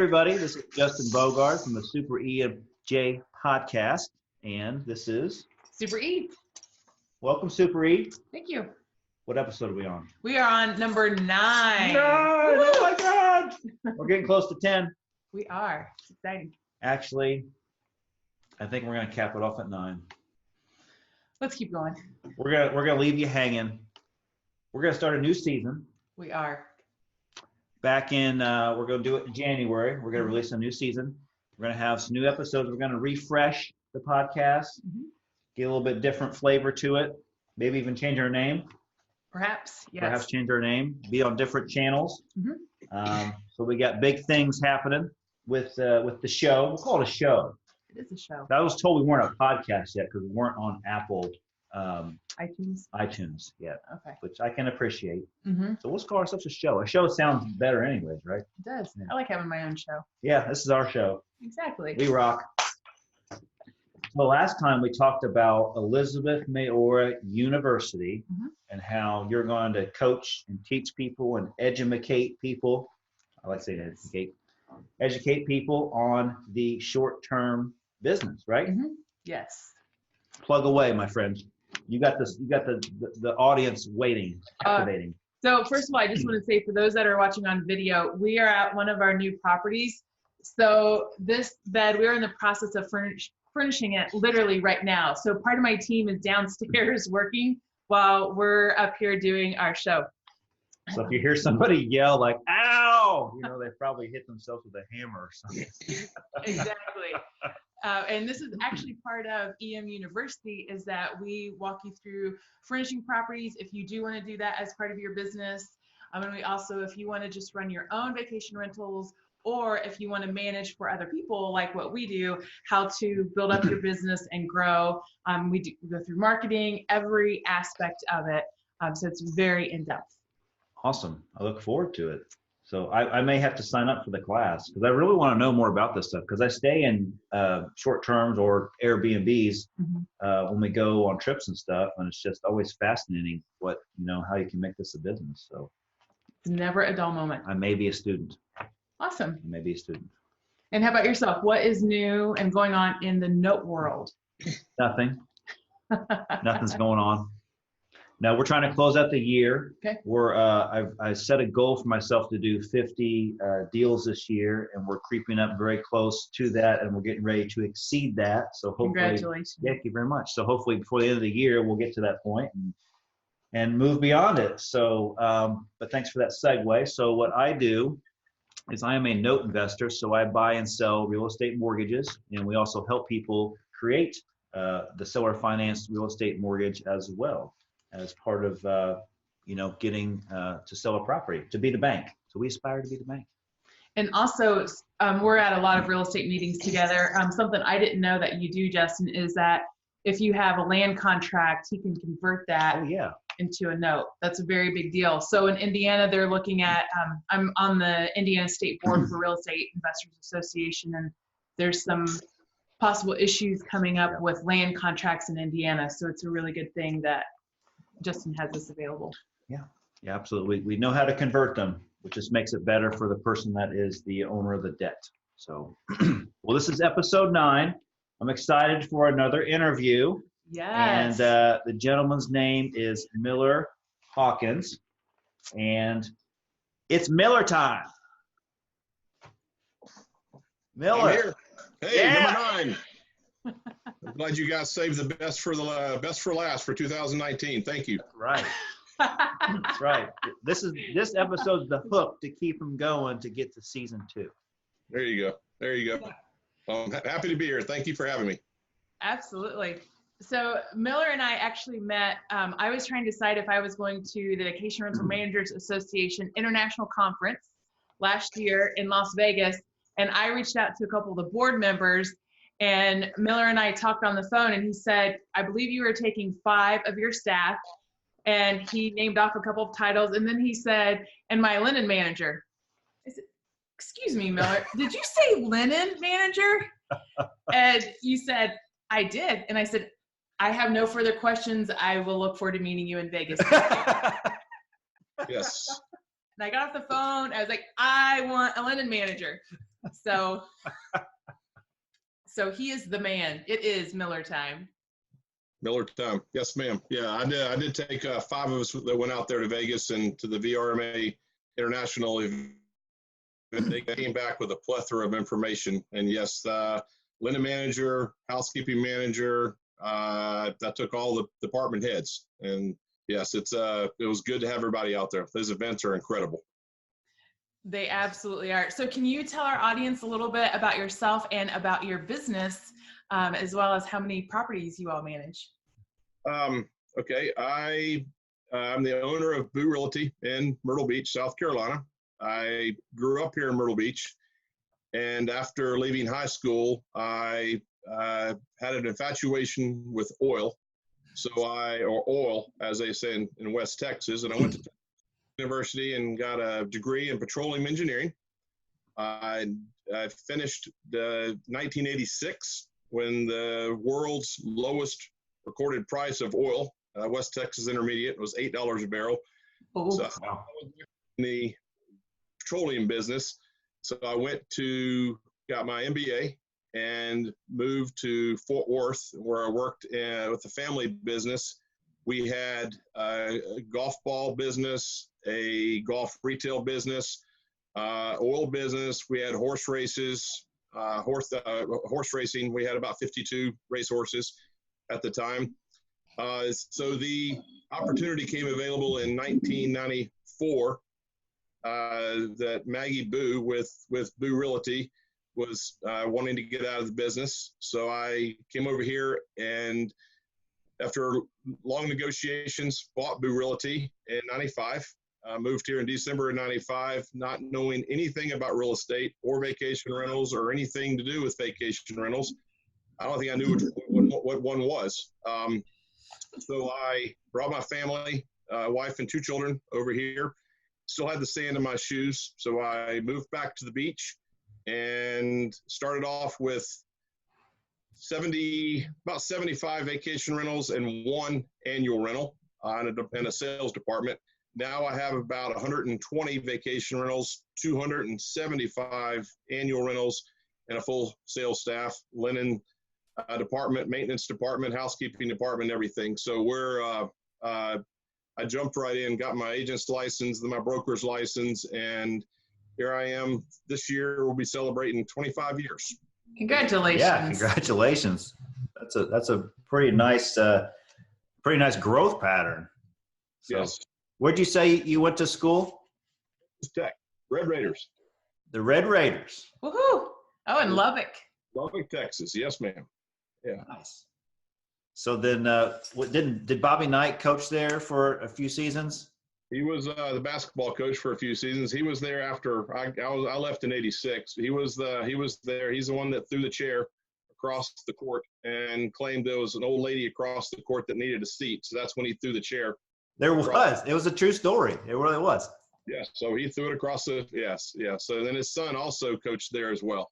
everybody. This is Justin Bogard from the Super E of J podcast, and this is Super E. Welcome, Super E. Thank you. What episode are we on? We are on number 9. 9! Oh my God! We're getting close to 10. We are. It's exciting. Actually, I think we're gonna cap it off at 9. Let's keep going. We're gonna leave you hanging. We're gonna start a new season. We are. Back in, we're going to do it in January. We're going to release a new season. We're going to have some new episodes. We're going to refresh the podcast, get a little bit different flavor to it, maybe even change our name. Perhaps, yes. Perhaps change our name, be on different channels. So we got big things happening with the show. We'll call it a show. It is a show. I was told we weren't a podcast yet because we weren't on Apple iTunes yet, okay, which I can appreciate. So let's call ourselves a show. A show sounds better anyways, right? It does. Yeah. I like having my own show. Yeah, this is our show. Exactly. We rock. So last time we talked about Elizabeth Mayora University and how you're going to coach and teach people and educate people. I like saying educate people on the short-term business, right? Yes. Plug away, my friend. You got this. You got the audience waiting, activating. So first of all, I just want to say for those that are watching on video, we are at one of our new properties. So this bed, we're in the process of furnishing it literally right now. So part of my team is downstairs working while we're up here doing our show. So if you hear somebody yell like "ow," they probably hit themselves with a hammer or something. Exactly. And this is actually part of EM University, is that we walk you through furnishing properties if you do want to do that as part of your business. And we also, if you want to just run your own vacation rentals, or if you want to manage for other people like what we do, how to build up your business and grow. We go through marketing, every aspect of it. So it's very in-depth. Awesome. I look forward to it. So I may have to sign up for the class because I really want to know more about this stuff, because I stay in short terms or Airbnbs when we go on trips and stuff. And it's just always fascinating how you can make this a business. So it's never a dull moment. I may be a student. Awesome. I may be a student. And how about yourself? What is new and going on in the note world? Nothing. Nothing's going on. Now we're trying to close out the year. Okay. I set a goal for myself to do 50 deals this year, and we're creeping up very close to that, and we're getting ready to exceed that. So hopefully, congratulations. Thank you very much. So hopefully before the end of the year, we'll get to that point and move beyond it. So, but thanks for that segue. So what I do is I am a note investor. So I buy and sell real estate mortgages, and we also help people create the seller financed real estate mortgage as well, as part of, getting to sell a property, to be the bank. So we aspire to be the bank. And also, we're at a lot of real estate meetings together. Something I didn't know that you do, Justin, is that if you have a land contract, he can convert that into a note. That's a very big deal. So in Indiana, they're looking at, I'm on the Indiana State Board for Real Estate Investors Association, and there's some possible issues coming up with land contracts in Indiana. So it's a really good thing that Justin has this available. Yeah, absolutely. We know how to convert them, which just makes it better for the person that is the owner of the debt. So, well, this is episode 9. I'm excited for another interview. Yes. And the gentleman's name is Miller Hawkins, and it's Miller time. Miller. I'm here. Hey, number 9. I'm glad you guys saved the best for last for 2019. Thank you. Right. That's right. This episode's the hook to keep them going to get to season 2. There you go. Well, I'm happy to be here. Thank you for having me. Absolutely. So Miller and I actually met. I was trying to decide if I was going to the Vacation Rental Managers Association International Conference last year in Las Vegas, and I reached out to a couple of the board members, and Miller and I talked on the phone, and he said, I believe you were taking 5 of your staff, and he named off a couple of titles, and then he said, and my linen manager. I said, excuse me, Miller, did you say linen manager? And you said, I did. And I said, I have no further questions. I will look forward to meeting you in Vegas. Yes. And I got off the phone. I was like, I want a linen manager. So, so he is the man. It is Miller time. Miller time. Yes, ma'am. Yeah, I did take 5 of us that went out there to Vegas and to the VRMA International event. They came back with a plethora of information. And yes, linen manager, housekeeping manager, I took all the department heads. And yes, it was good to have everybody out there. Those events are incredible. They absolutely are. So can you tell our audience a little bit about yourself and about your business, as well as how many properties you all manage? Okay, I'm the owner of Boo Realty in Myrtle Beach, South Carolina. I grew up here in Myrtle Beach, and after leaving high school, I had an infatuation with oil. Or oil, as they say in West Texas, and I went to University and got a degree in petroleum engineering. I finished 1986 when the world's lowest recorded price of oil, West Texas Intermediate, was $8 a barrel. Oh, so I was in the petroleum business. So I got my MBA and moved to Fort Worth, where I worked with the family business. We had a golf ball business, a golf retail business, oil business. We had horse races, horse racing. We had about 52 racehorses at the time. So the opportunity came available in 1994 that Maggie Boo with Boo Realty was wanting to get out of the business. So I came over here and after long negotiations, bought Boo Realty in 95. Moved here in December of 95, not knowing anything about real estate or vacation rentals or anything to do with vacation rentals. I don't think I knew what one was. So I brought my family, wife and 2 children over here. Still had the sand in my shoes. So I moved back to the beach and started off with about 75 vacation rentals and 1 annual rental in a sales department. Now I have about 120 vacation rentals, 275 annual rentals, and a full sales staff, linen department, maintenance department, housekeeping department, everything. So I jumped right in, got my agent's license, then my broker's license, and here I am. This year we'll be celebrating 25 years. Congratulations. Yeah, congratulations. That's a pretty nice growth pattern. So, yes. Where'd you say you went to school? Tech, Red Raiders. The Red Raiders. Woohoo! Oh, in Lubbock. Lubbock, Texas. Yes, ma'am. Yeah. Nice. So then, did Bobby Knight coach there for a few seasons? He was the basketball coach for a few seasons. He was there after I left in '86. He was there. He's the one that threw the chair across the court and claimed there was an old lady across the court that needed a seat. So that's when he threw the chair. There was. It was a true story. It really was. Yes. So he threw it across yes. So then his son also coached there as well.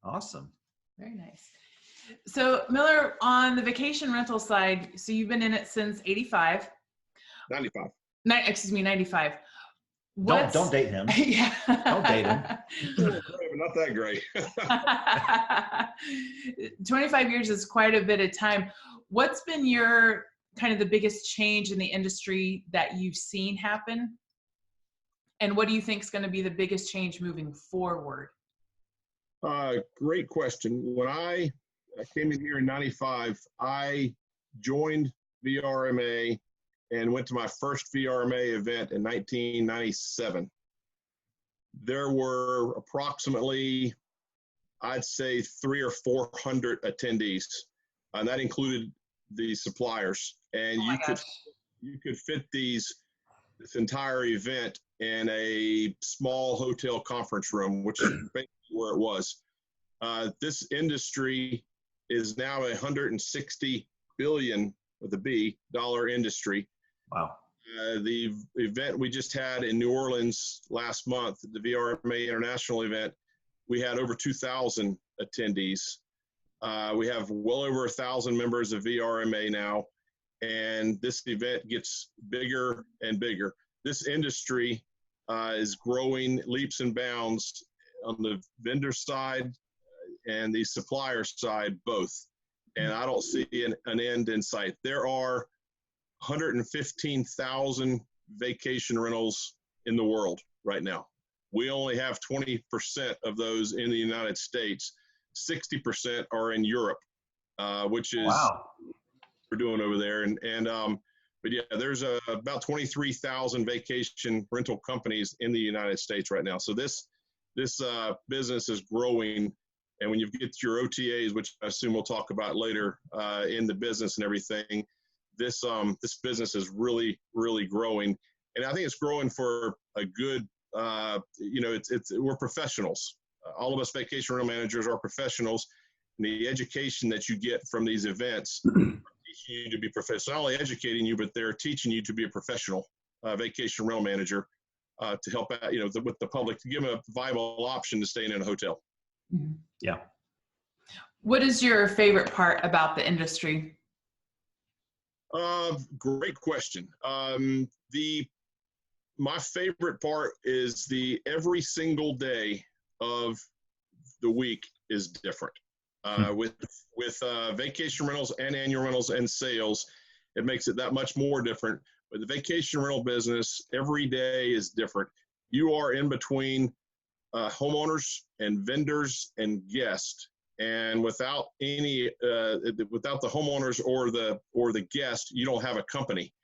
Awesome. Very nice. So Miller, on the vacation rental side, so you've been in it since 85. 95. 95. Don't date him. Yeah. Don't date him. Not that great. 25 years is quite a bit of time. What's been your kind of the biggest change in the industry that you've seen happen? And what do you think is going to be the biggest change moving forward? Great question. When I came in here in 95, I joined VRMA and went to my first VRMA event in 1997. There were approximately, I'd say, 300 or 400 attendees, and that included the suppliers. And you could fit this entire event in a small hotel conference room, which is basically where it was. This industry is now a $160 billion with a B dollar industry. Wow. The event we just had in New Orleans last month, the VRMA International event, we had over 2,000 attendees. We have well over 1,000 members of VRMA now, and this event gets bigger and bigger. This industry is growing leaps and bounds the vendor side and the supplier side both. And I don't see an end in sight. There are 115,000 vacation rentals in the world right now. We only have 20% of those in the United States. 60% are in Europe, which is Wow. what we're doing over there. But yeah, there's about 23,000 vacation rental companies in the United States right now. So this business is growing. And when you get your OTAs, which I assume we'll talk about later in the business and everything, this business is really, really growing. And I think it's growing for a good, we're professionals. All of us vacation rental managers are professionals. And the education that you get from these events are teaching you to be professional. Not only educating you, but they're teaching you to be a professional vacation rental manager to help out, with the public, to give them a viable option to staying in a hotel. Yeah. What is your favorite part about the industry? Great question. My favorite part is every single day of the week is different. With vacation rentals and annual rentals and sales, it makes it that much more different. But the vacation rental business, every day is different. You are in between homeowners and vendors and guests, and without without the homeowners or the guest, you don't have a company,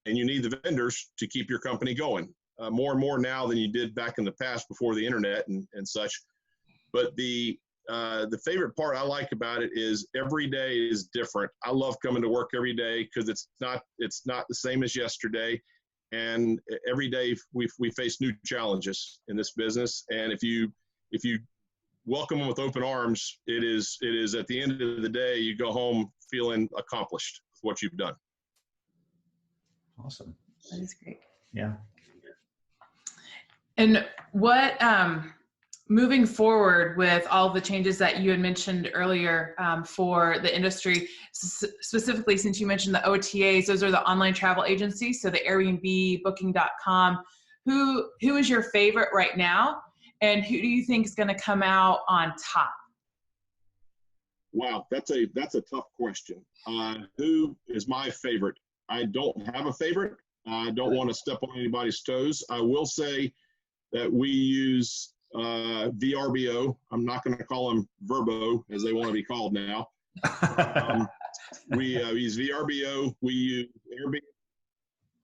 and you need the vendors to keep your company going. More and more now than you did back in the past before the internet and such. But the favorite part I like about it is every day is different. I love coming to work every day because it's not the same as yesterday. And every day we face new challenges in this business. And if you welcome them with open arms, it is at the end of the day, you go home feeling accomplished with what you've done. Awesome. That is great. Yeah. And what, moving forward with all the changes that you had mentioned earlier for the industry, specifically since you mentioned the OTAs, those are the online travel agencies, so the Airbnb, Booking.com. Who is your favorite right now, and who do you think is going to come out on top? Wow, that's a tough question. Who is my favorite? I don't have a favorite. I don't want to step on anybody's toes. I will say that we use VRBO. I'm not going to call them Verbo as they want to be called now. We use VRBO. We use Airbnb,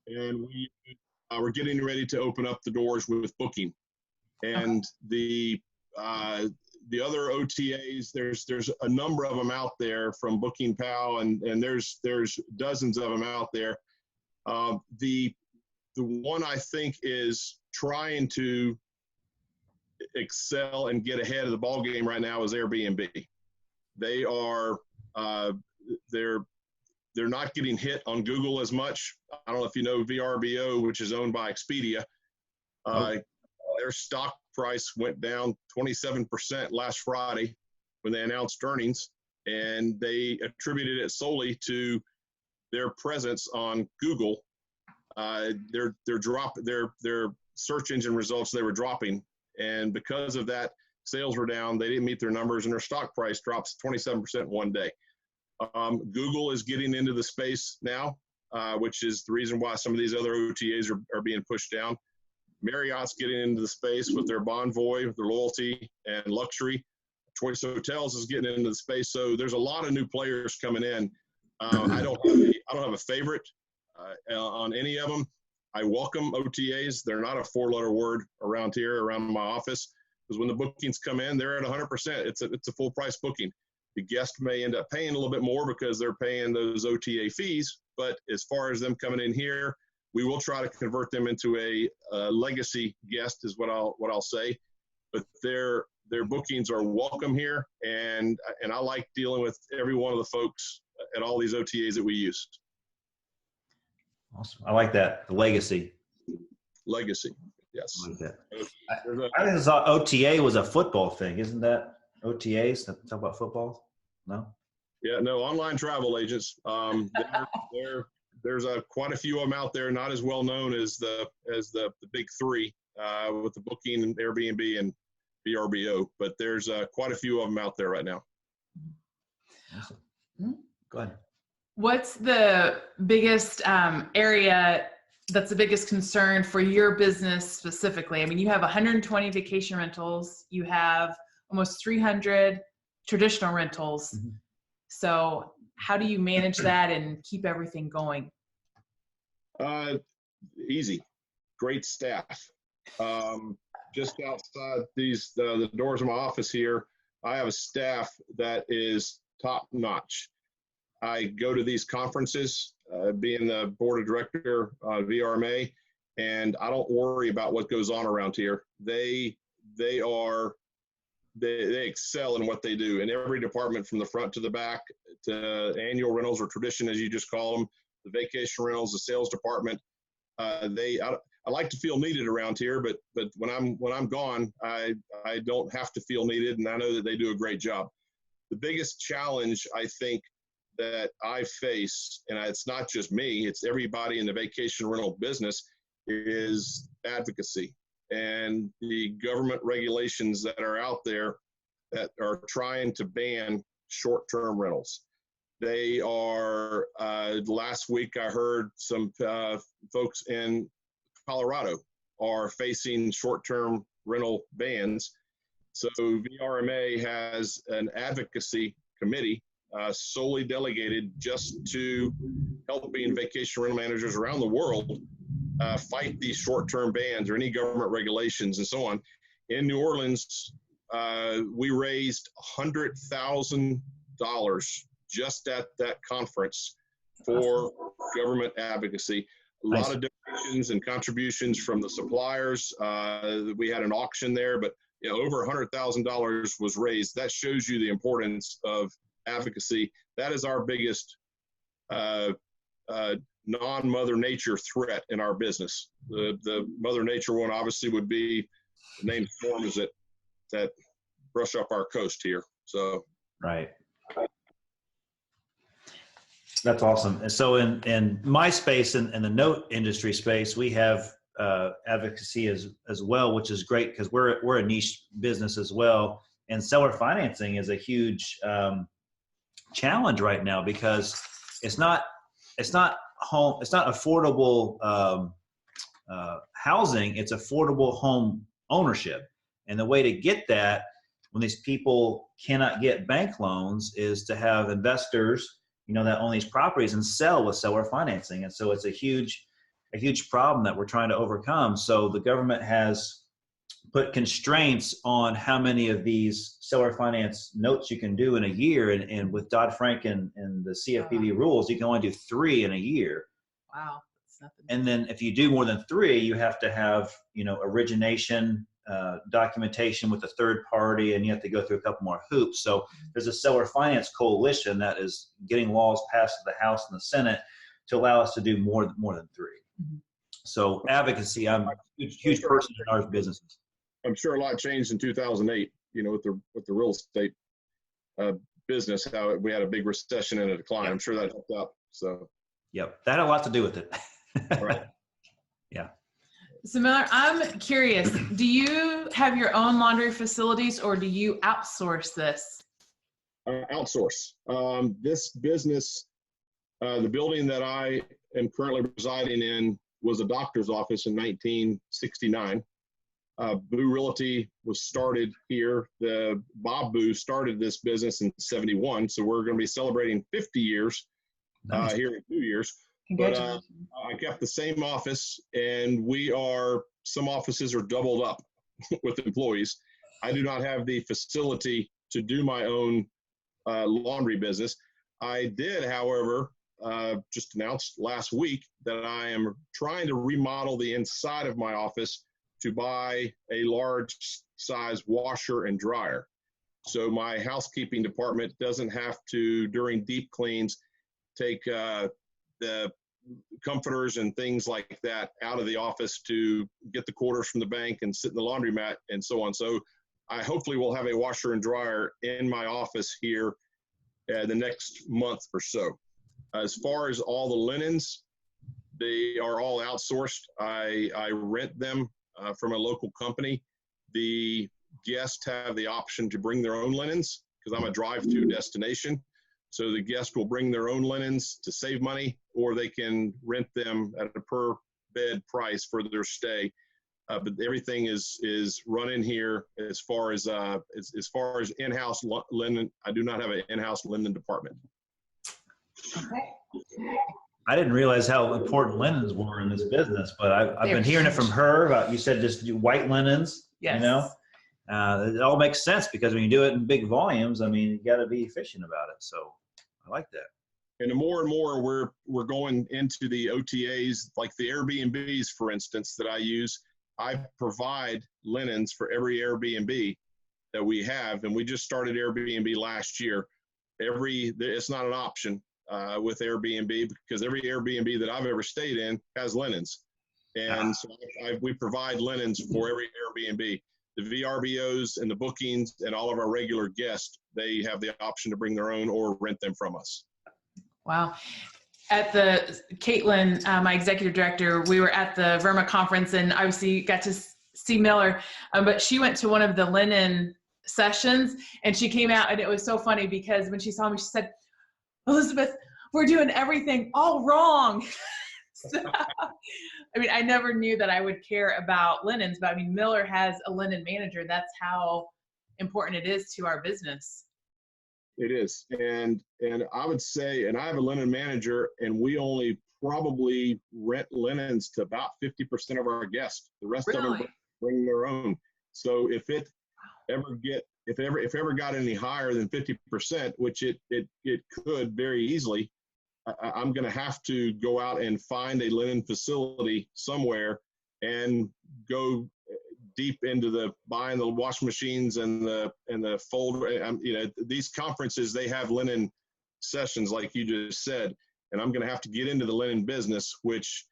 and we're getting ready to open up the doors with Booking. And the other OTAs, there's a number of them out there from Booking Pal, and there's dozens of them out there. The one I think is trying to excel and get ahead of the ball game right now is Airbnb. They are they're not getting hit on Google as much. I don't know if you know VRBO, which is owned by Expedia. Their stock price went down 27% last Friday when they announced earnings, and they attributed it solely to their presence on Google. Their search engine results, they were dropping, and because of that, sales were down. They didn't meet their numbers, and their stock price drops 27% one day. Google is getting into the space now, which is the reason why some of these other OTAs are being pushed down. Marriott's getting into the space with their Bonvoy, with their loyalty and luxury. Choice Hotels is getting into the space. So there's a lot of new players coming in. I don't have a favorite on any of them. I welcome OTAs. They're not a four-letter word around here, around my office, because when the bookings come in, they're at 100%. It's a full price booking. The guest may end up paying a little bit more because they're paying those OTA fees. But as far as them coming in here, we will try to convert them into a legacy guest, is what I'll say. But their bookings are welcome here, and I like dealing with every one of the folks at all these OTAs that we use. Awesome. I like that. The legacy. Legacy, yes. I like that. I think OTA was a football thing, isn't that? OTAs, talk about football? No? Yeah, no, online travel agents. There's quite a few of them out there, not as well known as the big three with the Booking and Airbnb VRBO, but there's quite a few of them out there right now. Awesome. Go ahead. What's the biggest area that's the biggest concern for your business specifically? I mean, you have 120 vacation rentals, you have almost 300 traditional rentals. Mm-hmm. So how do you manage that and keep everything going? Easy. Great staff. Just outside the doors of my office here, I have a staff that is top notch. I go to these conferences, being the board of director, VRMA, and I don't worry about what goes on around here. They excel in what they do in every department, from the front to the back, to annual rentals or tradition, as you just call them, the vacation rentals, the sales department. I like to feel needed around here, but when I'm gone, I don't have to feel needed, and I know that they do a great job. The biggest challenge, I think, that I face, and it's not just me, it's everybody in the vacation rental business, is advocacy and the government regulations that are out there that are trying to ban short-term rentals. They are, last week I heard some folks in Colorado are facing short-term rental bans. So VRMA has an advocacy committee solely delegated just to helping vacation rental managers around the world fight these short-term bans or any government regulations and so on. In New Orleans, we raised $100,000 just at that conference for government advocacy. A lot of donations and contributions from the suppliers. We had an auction there, but over $100,000 was raised. That shows you the importance of advocacy. That is our biggest non-Mother Nature threat in our business. The Mother Nature one obviously would be the named storms that brush up our coast here. So right. That's awesome. And so in my space, in the note industry space, we have advocacy as well, which is great because we're a niche business as well. And seller financing is a huge challenge right now because it's not affordable housing. It's affordable home ownership. And the way to get that when these people cannot get bank loans is to have investors, that own these properties and sell with seller financing. And so it's a huge problem that we're trying to overcome. So the government has put constraints on how many of these seller finance notes you can do in a year. And with Dodd-Frank and the CFPB rules, you can only do 3 in a year. Wow. That's nothing. And then if you do more than 3, you have to have, origination, documentation with a third party, and you have to go through a couple more hoops. So there's a seller finance coalition that is getting laws passed to the House and the Senate to allow us to do more than 3. Mm-hmm. So advocacy, I'm a huge person in our businesses. I'm sure a lot changed in 2008, with the real estate business, how we had a big recession and a decline. I'm sure that helped out. So, yep, that had a lot to do with it. Right. Yeah. So Miller, I'm curious, do you have your own laundry facilities or do you outsource this? Outsource. This business, the building that I am currently residing in was a doctor's office in 1969. Boo Realty was started here. Bob Boo started this business in 71. So we're going to be celebrating 50 years here in 2 years. But I kept the same office, and some offices are doubled up with employees. I do not have the facility to do my own laundry business. I did, however, just announced last week that I am trying to remodel the inside of my office to buy a large size washer and dryer. So my housekeeping department doesn't have to, during deep cleans, take the comforters and things like that out of the office to get the quarters from the bank and sit in the laundromat and so on. So I hopefully will have a washer and dryer in my office here the next month or so. As far as all the linens, they are all outsourced. I rent them from a local company. The guests have the option to bring their own linens because I'm a drive-to destination. So the guest will bring their own linens to save money, or they can rent them at a per bed price for their stay. But everything is run in here as far as in-house linen. I do not have an in-house linen department. Okay. I didn't realize how important linens were in this business, but I've been hearing it from her about, you said just do white linens, Yes. you know? It all makes sense because when you do it in big volumes, I mean, you got to be efficient about it. So I like that. And the more and more we're going into the OTAs, like the Airbnbs, for instance, that I use. I provide linens for every Airbnb that we have, and we just started Airbnb last year. It's not an option with Airbnb because every Airbnb that I've ever stayed in has linens, and so we provide linens for every Airbnb. The VRBOs and the bookings and all of our regular guests, they have the option to bring their own or rent them from us. Wow. At Caitlin, my executive director, we were at the Verma conference and obviously got to see Miller, but she went to one of the linen sessions and she came out and it was so funny because when she saw me, she said, "Elizabeth, we're doing everything all wrong." So, I mean, I never knew that I would care about linens, but I mean, Miller has a linen manager. That's how important it is to our business. It is. And I would say, and I have a linen manager, and we only probably rent linens to about 50% of our guests. The rest of them bring their own. So if it ever got any higher than 50%, which it could very easily, I'm going to have to go out and find a linen facility somewhere and go deep into the buying the washing machines and the fold. These conferences, they have linen sessions like you just said, and I'm going to have to get into the linen business, which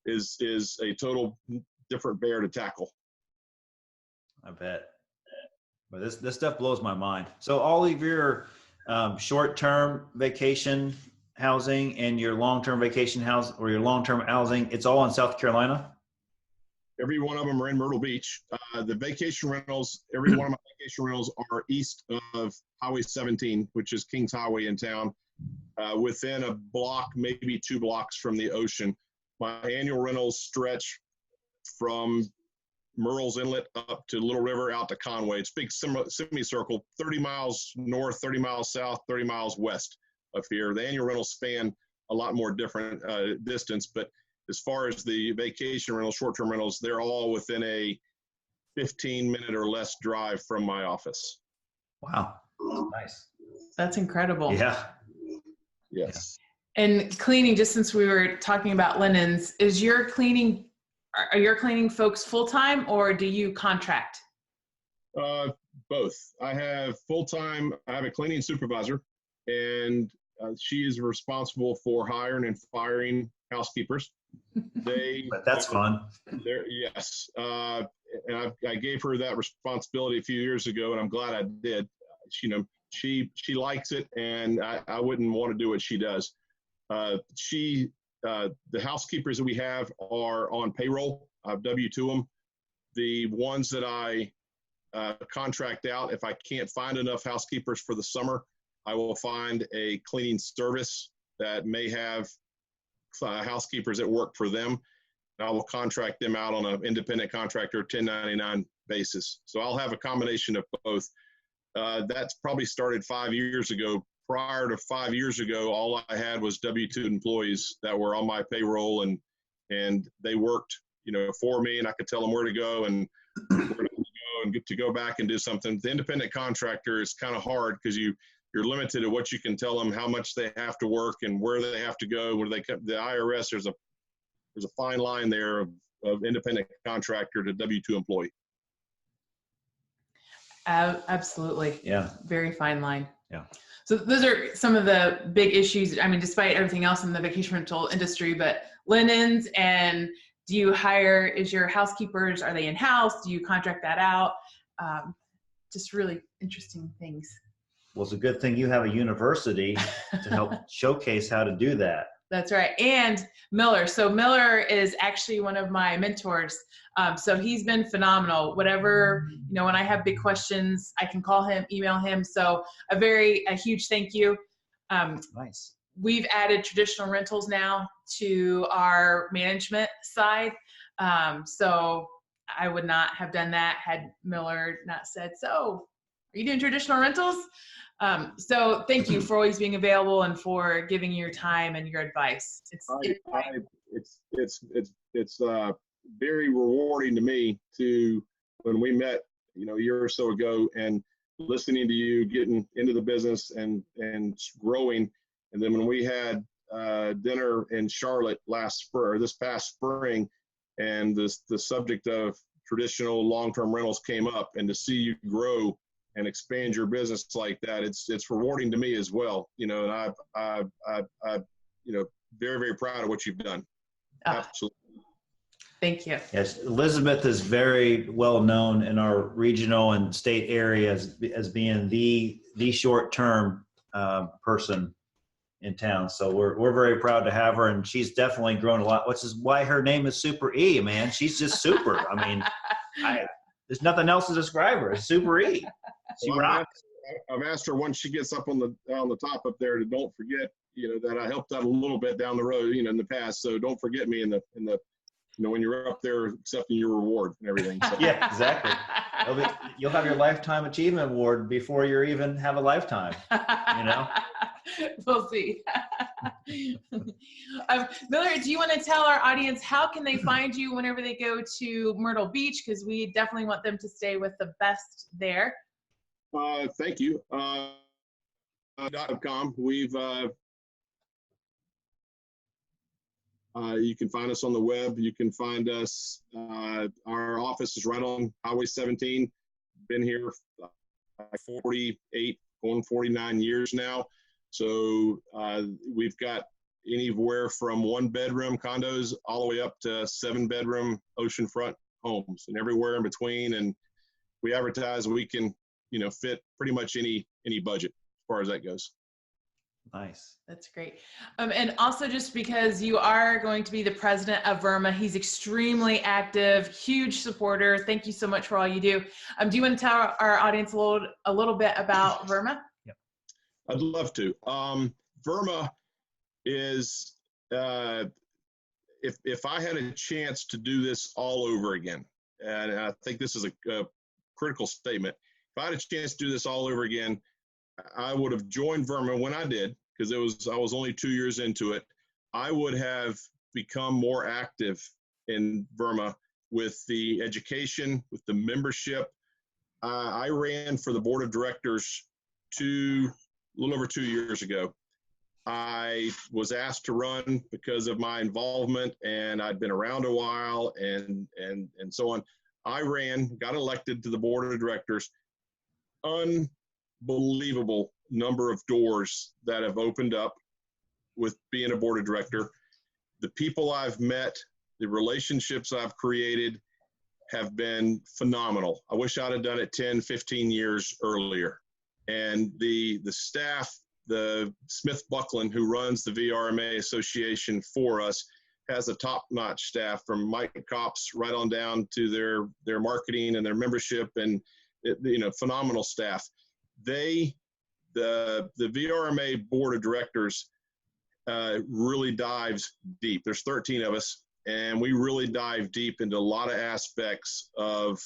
is a total different bear to tackle. I bet. But this stuff blows my mind. So all of your short-term vacation housing and your long-term vacation house or your long-term housing, it's all in South Carolina? Every one of them are in Myrtle Beach. The vacation rentals, every one of my vacation rentals are east of Highway 17, which is Kings Highway in town, within a block, maybe 2 blocks from the ocean. My annual rentals stretch from Murrells Inlet up to Little River out to Conway. It's a big semicircle, 30 miles north, 30 miles south, 30 miles west of here. The annual rentals span a lot more different distance, but as far as the vacation rentals, short-term rentals, they're all within a 15-minute or less drive from my office. Wow. Nice. That's incredible. Yeah. Yes. And cleaning, just since we were talking about linens, are your cleaning folks full-time or do you contract? Both. I have full-time, I have a cleaning supervisor, and she is responsible for hiring and firing housekeepers. But that's fun. Yes. And I gave her that responsibility a few years ago, and I'm glad I did. She likes it, and I wouldn't want to do what she does. The housekeepers that we have are on payroll. I've W-2 them. The ones that I contract out, if I can't find enough housekeepers for the summer, I will find a cleaning service that may have housekeepers that work for them. And I will contract them out on an independent contractor 1099 basis. So I'll have a combination of both. That's probably started 5 years ago. Prior to 5 years ago, all I had was W-2 employees that were on my payroll, and they worked, for me, and I could tell them where to go and where to go and get to go back and do something. The independent contractor is kind of hard because you're limited to what you can tell them, how much they have to work and where they have to go. The IRS, there's a fine line there of independent contractor to W-2 employee. Absolutely. Yeah. Very fine line. Yeah. So those are some of the big issues. I mean, despite everything else in the vacation rental industry, but linens, and do you hire, is your housekeepers, are they in-house? Do you contract that out? Just really interesting things. Well, it's a good thing you have a university to help showcase how to do that. That's right. And Miller. So Miller is actually one of my mentors. So he's been phenomenal. Whatever, when I have big questions, I can call him, email him. So a huge thank you. Nice. We've added traditional rentals now to our management side. So I would not have done that had Miller not said, so are you doing traditional rentals? So thank you for always being available and for giving your time and your advice. It's very rewarding to me when we met, a year or so ago, and listening to you getting into the business and growing. And then when we had dinner in Charlotte this past spring, and the subject of traditional long-term rentals came up, and to see you grow and expand your business like that, it's rewarding to me as well. And I'm very, very proud of what you've done. Absolutely. Thank you. Yes, Elizabeth is very well known in our regional and state areas as being the short-term person in town. So we're very proud to have her, and she's definitely grown a lot, which is why her name is Super E, man. She's just super. I mean, there's nothing else to describe her. It's Super E. She rocks. I've asked her once she gets up on the top up there to don't forget, that I helped out a little bit down the road, in the past. So don't forget me in the when you're up there accepting your reward and everything. So. Yeah, exactly. You'll have your Lifetime Achievement Award before you even have a lifetime, We'll see. Miller, do you want to tell our audience how can they find you whenever they go to Myrtle Beach? Because we definitely want them to stay with the best there. Thank you. .com. We've you can find us on the web. You can find us. Our office is right on Highway 17. Been here 48, going 49 years now. So we've got anywhere from 1-bedroom condos all the way up to 7-bedroom oceanfront homes, and everywhere in between. And we advertise we can, fit pretty much any budget as far as that goes. Nice. That's great. And also, just because you are going to be the president of VRMA, he's extremely active, huge supporter. Thank you so much for all you do. Do you want to tell our audience a little bit about VRMA? Yep. I'd love to. VRMA is, if I had a chance to do this all over again, and I think this is a critical statement, if I had a chance to do this all over again, I would have joined VRMA when I did, because I was only 2 years into it. I would have become more active in VRMA with the education, with the membership. I ran for the board of directors a little over 2 years ago. I was asked to run because of my involvement, and I'd been around a while and so on. I ran, got elected to the board of directors. Unbelievable number of doors that have opened up with being a board of director. The people I've met, the relationships I've created have been phenomenal. I wish I'd have done it 10, 15 years earlier. And the staff, the Smith Buckland, who runs the VRMA Association for us, has a top-notch staff, from Mike Copps right on down to their marketing and their membership, and phenomenal staff. The VRMA board of directors really dives deep. There's 13 of us, and we really dive deep into a lot of aspects of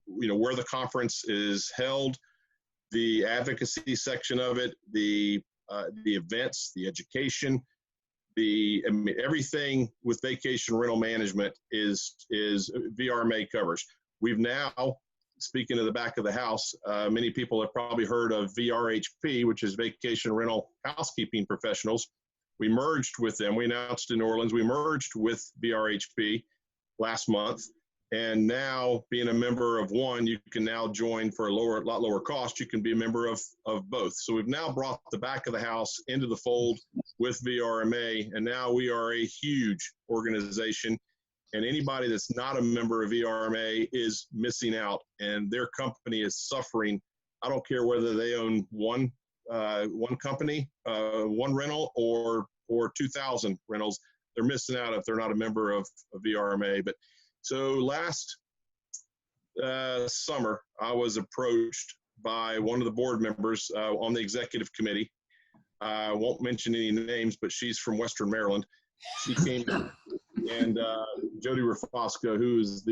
where the conference is held, the advocacy section of it, the events, the education, everything with vacation rental management is VRMA covers. We've now, speaking of the back of the house, many people have probably heard of VRHP, which is Vacation Rental Housekeeping Professionals. We merged with them. We announced in New Orleans, we merged with VRHP last month. And now, being a member of one, you can now join for a lot lower cost. You can be a member of both. So we've now brought the back of the house into the fold with VRMA, and now we are a huge organization. And anybody that's not a member of VRMA is missing out, and their company is suffering. I don't care whether they own one company, one rental, or or 2,000 rentals, they're missing out if they're not a member of VRMA. But so last summer, I was approached by one of the board members on the executive committee. I won't mention any names, but she's from Western Maryland. She came and Jody Rafosco, who is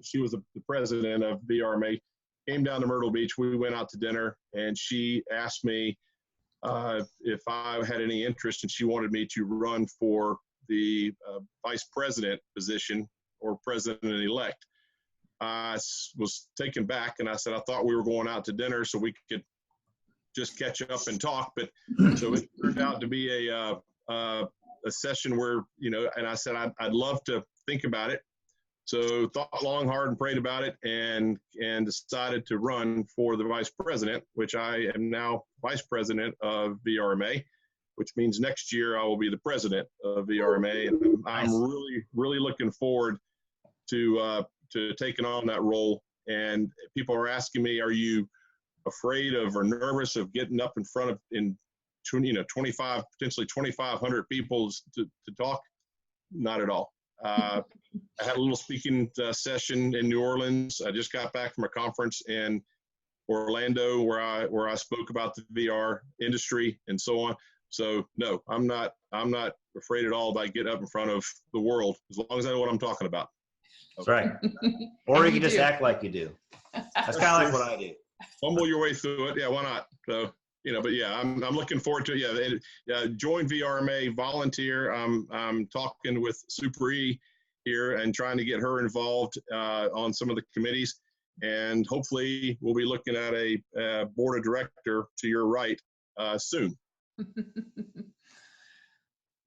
she was the president of VRMA, came down to Myrtle Beach. We went out to dinner, and she asked me if I had any interest, and she wanted me to run for the vice president position or president-elect. I was taken back, and I said, I thought we were going out to dinner so we could just catch up and talk. But so it turned out to be a session where, and I said, I'd love to think about it. So thought long, hard, and prayed about it, and decided to run for the vice president, which I am now vice president of VRMA, which means next year I will be the president of VRMA. And I'm really, really looking forward to taking on that role. And people are asking me, are you afraid of or nervous of getting up in front of 25, potentially 2,500 people to talk? Not at all. I had a little speaking session in New Orleans. I just got back from a conference in Orlando where I spoke about the VR industry and so on. So no, I'm not afraid at all about getting up in front of the world, as long as I know what I'm talking about. That's right. Or you can just act like you do. That's kind of like what I do. Fumble your way through it. Yeah, why not? So, but yeah, I'm looking forward to it. Yeah, join VRMA, volunteer. I'm talking with Super E here and trying to get her involved on some of the committees. And hopefully we'll be looking at a board of director to your right soon.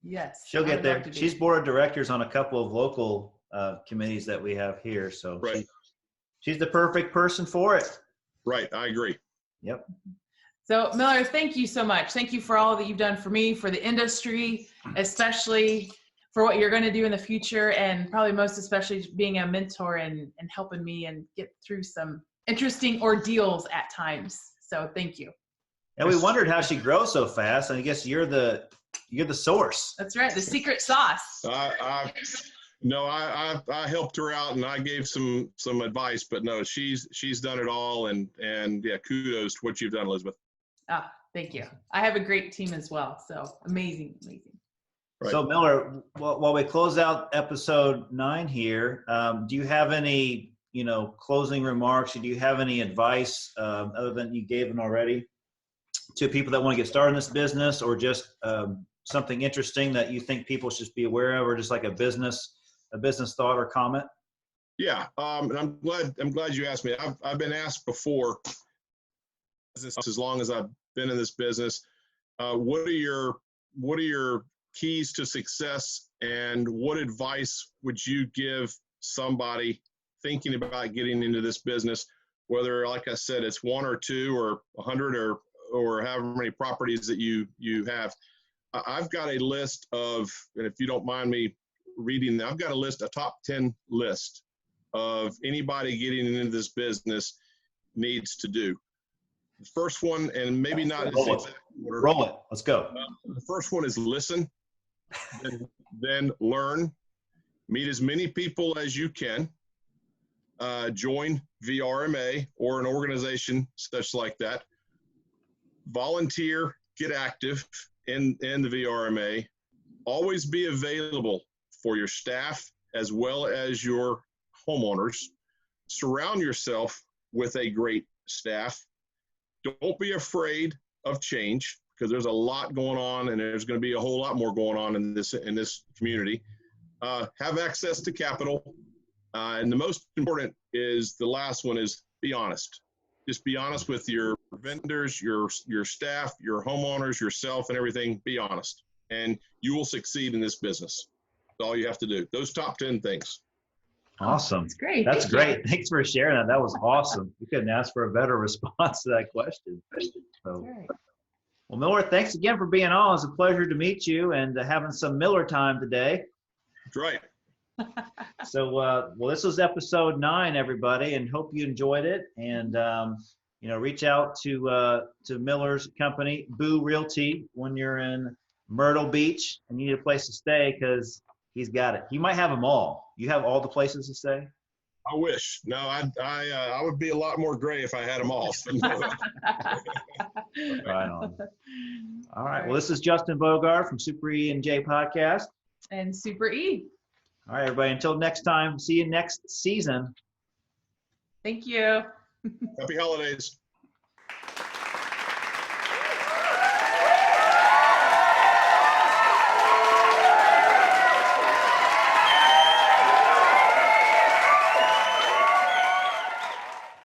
Yes. She'll get there. She's board of directors on a couple of local committees that we have here. So right. She's the perfect person for it. Right. I agree. Yep. So Miller, thank you so much. Thank you for all that you've done for me, for the industry, especially for what you're going to do in the future, and probably most especially being a mentor and helping me and get through some interesting ordeals at times. So thank you. And we wondered how she grows so fast. And I guess you're the source. That's right. The secret sauce. No, I helped her out and I gave some advice, but no, she's done it all, and yeah, kudos to what you've done, Elizabeth. Ah, thank you. I have a great team as well. So amazing. Right. So Miller, while we close out episode 9 here, do you have any, closing remarks? Do you have any advice other than you gave them already to people that want to get started in this business, or just something interesting that you think people should be aware of, or just like a business thought or comment? Yeah, and I'm glad you asked me. I've been asked before, as long as I've been in this business, what are your keys to success, and what advice would you give somebody thinking about getting into this business, whether, like I said, it's 1 or 2 or 100 or however many properties that you have. I've got a list of, and if you don't mind me reading, I've got a top 10 list of anybody getting into this business needs to do. The first one, and maybe not roll it. Let's go. The first one is listen, then learn, meet as many people as you can, join VRMA or an organization such like that, volunteer, get active in the VRMA, always be available for your staff as well as your homeowners. Surround yourself with a great staff. Don't be afraid of change, because there's a lot going on, and there's going to be a whole lot more going on in this community. Have access to capital, and the most important is the last one is be honest. Just be honest with your vendors, your staff, your homeowners, yourself, and everything. Be honest, and you will succeed in this business. That's all you have to do. Those top 10 things. Awesome. That's great. That's great. Thanks for sharing that. That was awesome. You couldn't ask for a better response to that question. So, well, Miller, thanks again for being on. It was a pleasure to meet you and having some Miller time today. That's right. So, well, this was episode 9, everybody, and hope you enjoyed it. And, reach out to Miller's company, Boo Realty, when you're in Myrtle Beach, and you need a place to stay because he's got it. You might have them all. You have all the places to stay? I wish. No, I would be a lot more gray if I had them all. Right on. All right. Well, this is Justin Bogard from Super E and J Podcast. And Super E. All right, everybody. Until next time. See you next season. Thank you. Happy holidays.